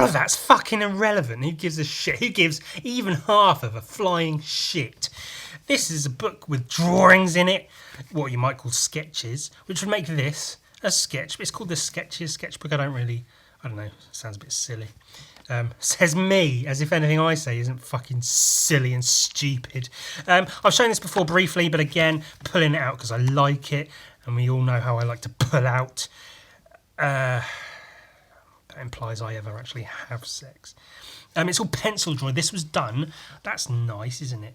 of that's fucking irrelevant. Who gives a shit? Who gives even half of a flying shit? This is a book with drawings in it, what you might call sketches, which would make this a sketch. It's called the Sketchbook. I don't know, sounds a bit silly. Says me, as if anything I say isn't fucking silly and stupid. I've shown this before briefly, but again, pulling it out because I like it, and we all know how I like to pull out. That implies I ever actually have sex. It's all pencil drawing. This was done. That's nice, isn't it?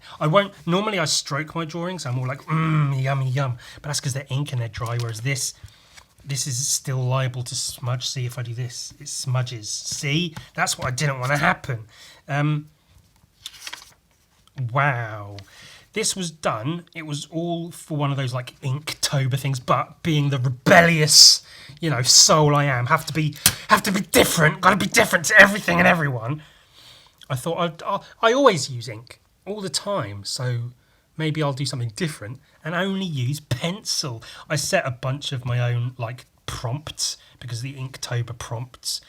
Normally I stroke my drawings. I'm all like, yummy, yum. But that's because they're ink and they're dry, whereas this is still liable to smudge. See, if I do this, it smudges. See? That's what I didn't want to happen. Wow. This was done. It was all for one of those like Inktober things, but being the rebellious, soul I am, have to be different. Got to be different to everything and everyone. I thought I always use ink all the time, so maybe I'll do something different and only use pencil. I set a bunch of my own like prompts because the Inktober prompts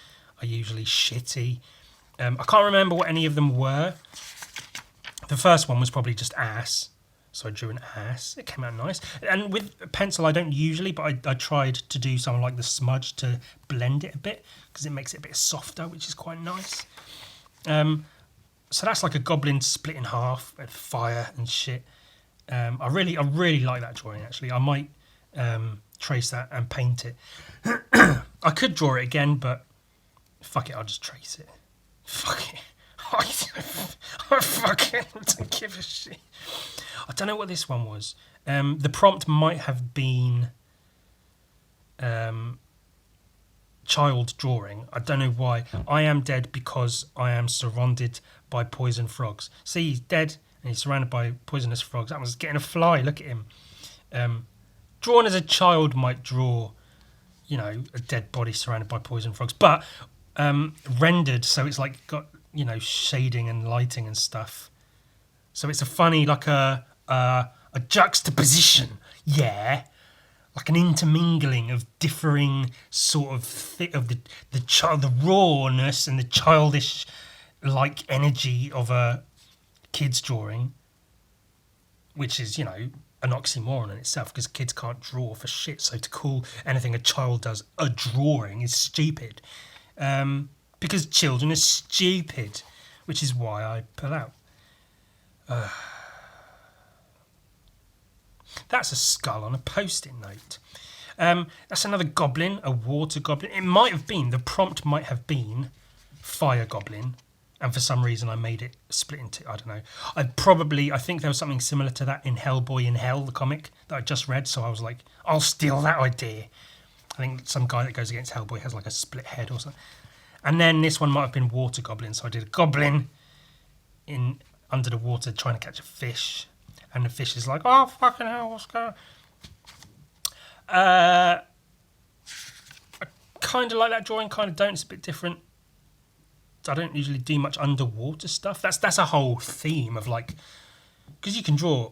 are usually shitty. I can't remember what any of them were. The first one was probably just ass, so I drew an ass. It came out nice. And with pencil I don't usually, but I tried to do something like the smudge to blend it a bit because it makes it a bit softer, which is quite nice. So that's like a goblin split in half with fire and shit. I really like that drawing, actually. I might trace that and paint it. I could draw it again, but fuck it, I'll just trace it. Fuck it. I fucking don't give a shit. I don't know what this one was. The prompt might have been child drawing. I don't know why. I am dead because I am surrounded by poison frogs. See, he's dead and he's surrounded by poisonous frogs. That was getting a fly. Look at him. Drawn as a child might draw, a dead body surrounded by poison frogs, but rendered so it's like got shading and lighting and stuff. So it's a funny like a juxtaposition. Yeah. Like an intermingling of differing sort of of the rawness and the childish like energy of a kid's drawing, which is an oxymoron in itself because kids can't draw for shit. So to call anything a child does a drawing is stupid, because children are stupid, which is why I pull out. That's a skull on a post-it note. That's another goblin, a water goblin. It might have been, the prompt might have been fire goblin, and for some reason I made it split into, I don't know. I think there was something similar to that in Hellboy in Hell, the comic that I just read, so I was like, I'll steal that idea. I think some guy that goes against Hellboy has like a split head or something. And then this one might have been water goblin, so I did a goblin under the water trying to catch a fish. And the fish is like, oh, fucking hell, what's going on? I kind of like that drawing, kind of don't. It's a bit different. I don't usually do much underwater stuff. That's a whole theme of like, because you can draw,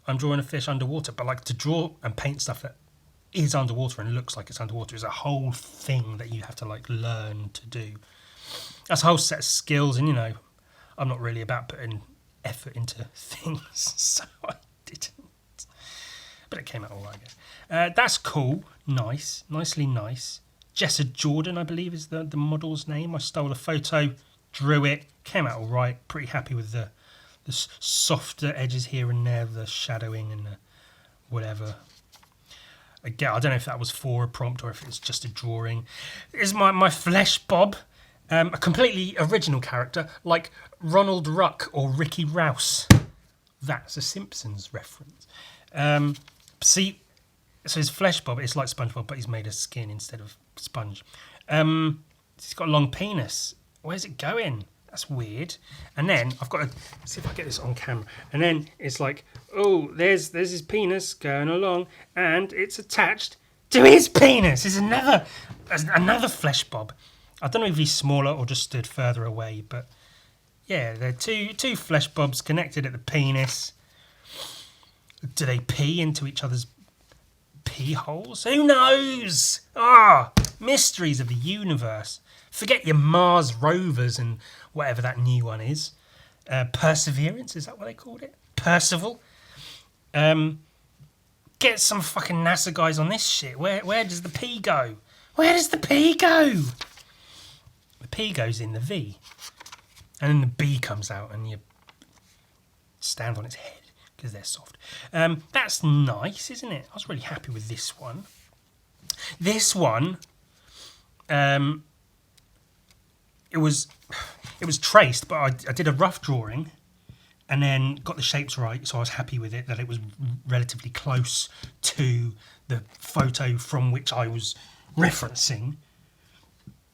I'm drawing a fish underwater, but like to draw and paint stuff that is underwater and looks like it's underwater is a whole thing that you have to like learn to do. That's a whole set of skills, and I'm not really about putting effort into things, so I didn't. But it came out all right, I guess. That's cool. Nicely nice. Jessa Jordan, I believe, is the model's name. I stole a photo, drew it, came out all right. Pretty happy with the softer edges here and there, the shadowing and the whatever. Again, I don't know if that was for a prompt or if it's just a drawing. Is my Flesh Bob. A completely original character, like Ronald Ruck or Ricky Rouse. That's a Simpsons reference. See, so his Flesh Bob, it's like SpongeBob, but he's made of skin instead of sponge. He's got a long penis. Where's it going? That's weird. And then I've got to see if I get this on camera. And then it's like, oh, there's his penis going along, and it's attached to his penis. There's another Flesh Bob. I don't know if he's smaller or just stood further away, but yeah, they're two Flesh Bobs connected at the penis. Do they pee into each other's pee holes? Who knows? Mysteries of the universe. Forget your Mars rovers and whatever that new one is. Perseverance, is that what they called it? Percival. Get some fucking NASA guys on this shit. Where does the P go? Where does the P go? The P goes in the V. And then the B comes out and you stand on its head because they're soft. That's nice, isn't it? I was really happy with this one. This one, it was traced, but I did a rough drawing and then got the shapes right, so I was happy with it, that it was relatively close to the photo from which I was referencing.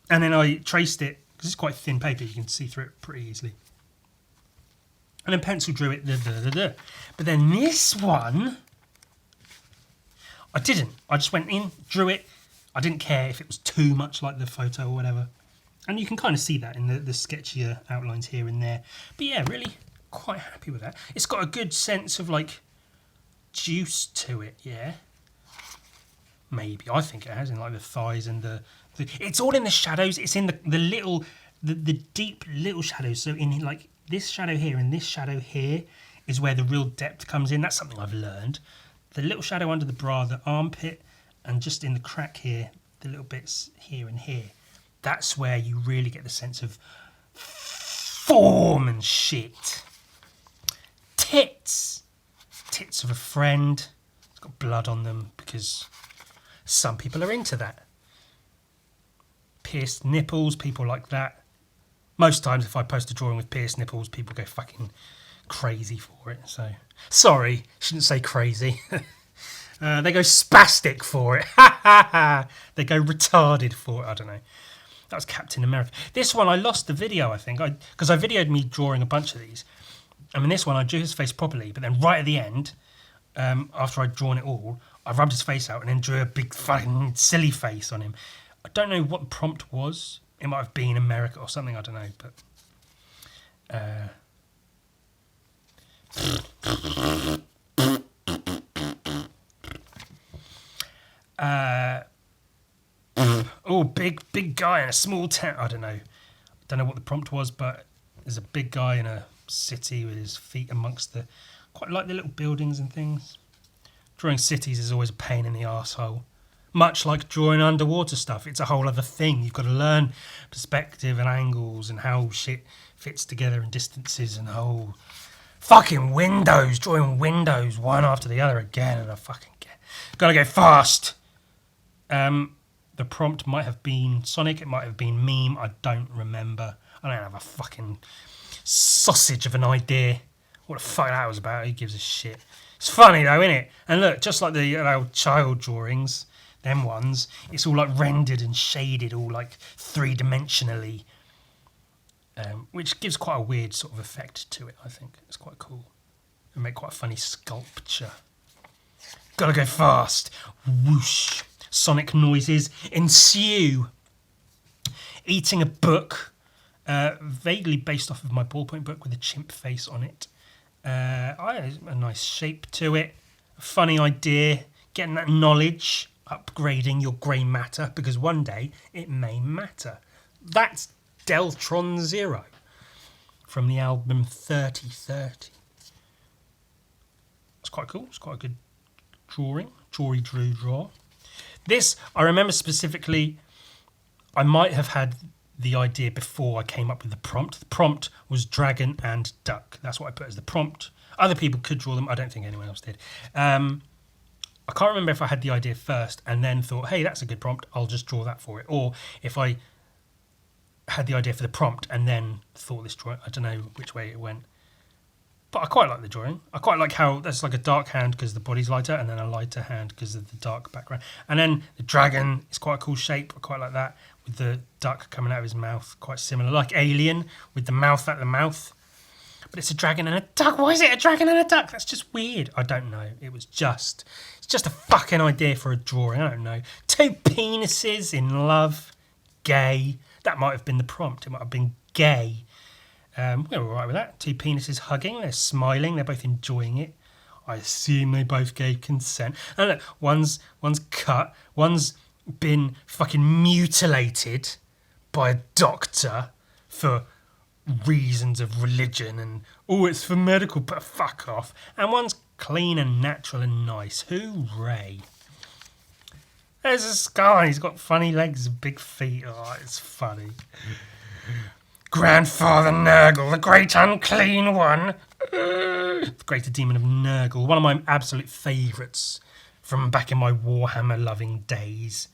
And then I traced it, because it's quite thin paper, you can see through it pretty easily. And then pencil drew it, But then this one, I didn't. I just went in, drew it. I didn't care if it was too much like the photo or whatever. And you can kind of see that in the sketchier outlines here and there. But yeah, really quite happy with that. It's got a good sense of like juice to it, yeah. Maybe. I think it has, in like the thighs and the it's all in the shadows. It's in the deep little shadows. So in like this shadow here and this shadow here is where the real depth comes in. That's something I've learned. The little shadow under the bra, the armpit, and just in the crack here, the little bits here and here. That's where you really get the sense of form and shit. Tits. Tits of a friend. It's got blood on them because some people are into that. Pierced nipples, people like that. Most times if I post a drawing with pierced nipples, people go fucking crazy for it. So, sorry, shouldn't say crazy. They go spastic for it. They go retarded for it. I don't know. That was Captain America. This one, I lost the video, I think, because I videoed me drawing a bunch of these. I mean, this one, I drew his face properly, but then right at the end, after I'd drawn it all, I rubbed his face out and then drew a big fucking silly face on him. I don't know what the prompt was. It might have been America or something, I don't know, but... oh, big guy in a small town. I don't know what the prompt was, but there's a big guy in a city with his feet amongst the... Quite like the little buildings and things. Drawing cities is always a pain in the arsehole. Much like drawing underwater stuff. It's a whole other thing. You've got to learn perspective and angles and how shit fits together and distances and whole... Fucking windows. Drawing windows one after the other again and I fucking get... Gotta go fast. The prompt might have been Sonic. It might have been meme. I don't remember. I don't have a fucking sausage of an idea what the fuck that was about. Who gives a shit? It's funny though, isn't it? And look, just like the old child drawings, them ones, it's all like rendered and shaded, all like three-dimensionally, which gives quite a weird sort of effect to it, I think. It's quite cool. And make quite a funny sculpture. Gotta go fast. Whoosh. Sonic noises ensue. Eating a book, vaguely based off of my ballpoint book with a chimp face on it. A nice shape to it. A funny idea. Getting that knowledge. Upgrading your grey matter, because one day it may matter. That's Deltron Zero from the album 3030. It's quite cool. It's quite a good drawing. Draw. This, I remember specifically, I might have had the idea before I came up with the prompt. The prompt was dragon and duck. That's what I put as the prompt. Other people could draw them. I don't think anyone else did. I can't remember if I had the idea first and then thought, hey, that's a good prompt, I'll just draw that for it. Or if I had the idea for the prompt and then thought this drawing, I don't know which way it went. But I quite like the drawing. I quite like how there's like a dark hand because the body's lighter and then a lighter hand because of the dark background. And then the dragon is quite a cool shape. I quite like that with the duck coming out of his mouth. Quite similar, like Alien with the mouth at the mouth. But it's a dragon and a duck. Why is it a dragon and a duck? That's just weird. I don't know. It's just a fucking idea for a drawing. I don't know. Two penises in love. Gay. That might have been the prompt. It might have been gay. We're all right with that. Two penises hugging. They're smiling. They're both enjoying it. I assume they both gave consent. And look, one's cut. One's been fucking mutilated by a doctor for reasons of religion and, oh, it's for medical, but fuck off. And one's clean and natural and nice. Hooray. There's a skull. He's got funny legs and big feet. Oh, it's funny. Grandfather Nurgle, the great unclean one. The greater demon of Nurgle. One of my absolute favourites from back in my Warhammer loving days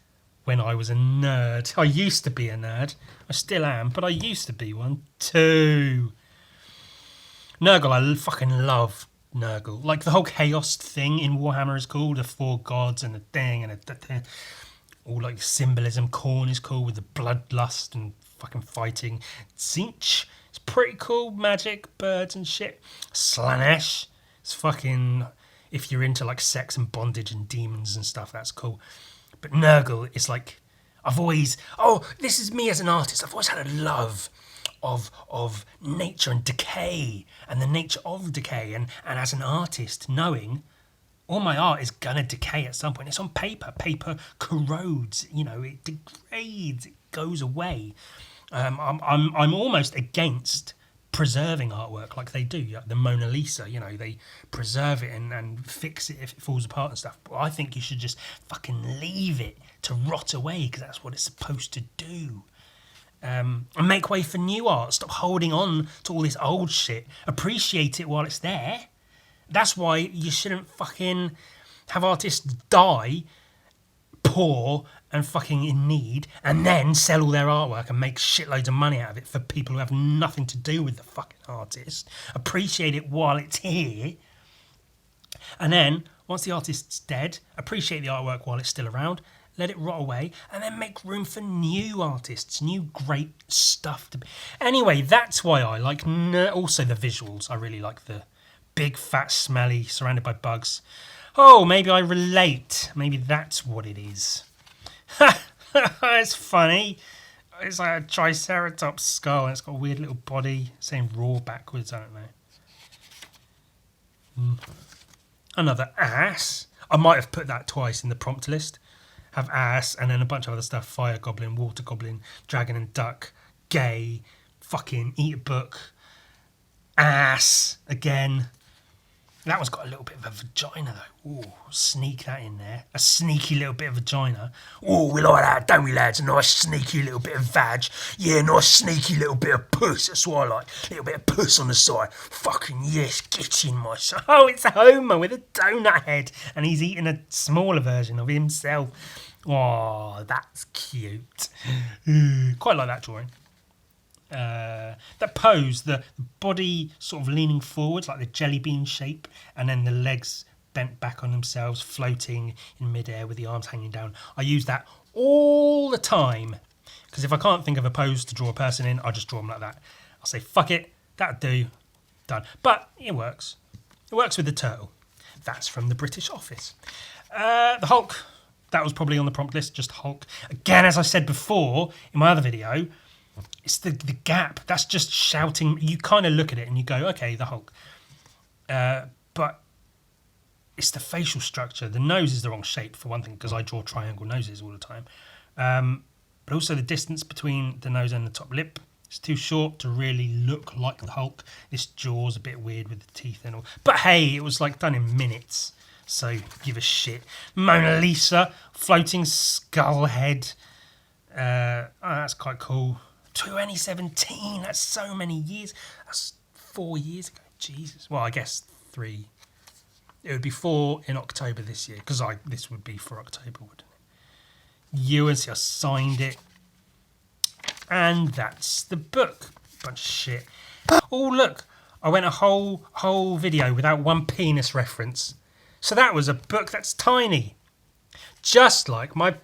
when I was a nerd. I used to be a nerd. I still am, but I used to be one too. Nurgle, I fucking love Nurgle. Like the whole chaos thing in Warhammer is cool. The 4 gods and the thing and the all like symbolism. Khorne is cool with the bloodlust and fucking fighting. Tzeentch is pretty cool. Magic, birds and shit. Slanesh is fucking... If you're into like sex and bondage and demons and stuff, that's cool. But Nurgle is like... I've always... Oh, this is me as an artist. I've always had a love of nature and decay and the nature of decay. And as an artist, knowing all my art is going to decay at some point. It's on paper. Paper corrodes. You know, it degrades. It goes away. I'm almost against preserving artwork like they do. The Mona Lisa, you know, they preserve it and fix it if it falls apart and stuff. But I think you should just fucking leave it to rot away because that's what it's supposed to do. And make way for new art. Stop holding on to all this old shit. Appreciate it while it's there. That's why you shouldn't fucking have artists die poor and fucking in need and then sell all their artwork and make shitloads of money out of it for people who have nothing to do with the fucking artist. Appreciate it while it's here. And then, once the artist's dead, appreciate the artwork while it's still around, let it rot away, and then make room for new artists, new great stuff. Anyway, that's why I like... Also the visuals. I really like the big, fat, smelly, surrounded by bugs. Oh, maybe I relate. Maybe that's what it is. It's funny. It's like a Triceratops skull, and it's got a weird little body, saying raw backwards, I don't know. Another ass. I might have put that twice in the prompt list. Have ass, and then a bunch of other stuff. Fire goblin, water goblin, dragon and duck, gay, fucking eat a book, ass, again. That one's got a little bit of a vagina though. Ooh, sneak that in there. A sneaky little bit of vagina. Ooh, we like that, don't we, lads? A nice sneaky little bit of vag. Yeah, nice sneaky little bit of puss. That's what I like. A little bit of puss on the side. Fucking yes, get in my son. Oh, it's Homer with a donut head. And he's eating a smaller version of himself. Oh, that's cute. Quite like that drawing. That pose, the body sort of leaning forwards like the jelly bean shape, and then the legs bent back on themselves, floating in midair with the arms hanging down. I use that all the time because if I can't think of a pose to draw a person in, I just draw them like that. I'll say, fuck it, that'll do, done. But it works. It works with the turtle. That's from the British Office. The Hulk, that was probably on the prompt list, just Hulk. Again, as I said before in my other video, it's the gap. That's just shouting. You kind of look at it and you go, okay, the Hulk. But it's the facial structure. The nose is the wrong shape, for one thing, because I draw triangle noses all the time. But also the distance between the nose and the top lip is too short to really look like the Hulk. This jaw's a bit weird with the teeth and all. But hey, it was like done in minutes. So give a shit. Mona Lisa, floating skull head. That's quite cool. 2017, that's so many years. That's 4 years ago. Jesus. Well, I guess 3. It would be 4 in October this year, because this would be for October, wouldn't it? Ewan signed it. And that's the book. Bunch of shit. Oh, look. I went a whole video without one penis reference. So that was a book that's tiny. Just like my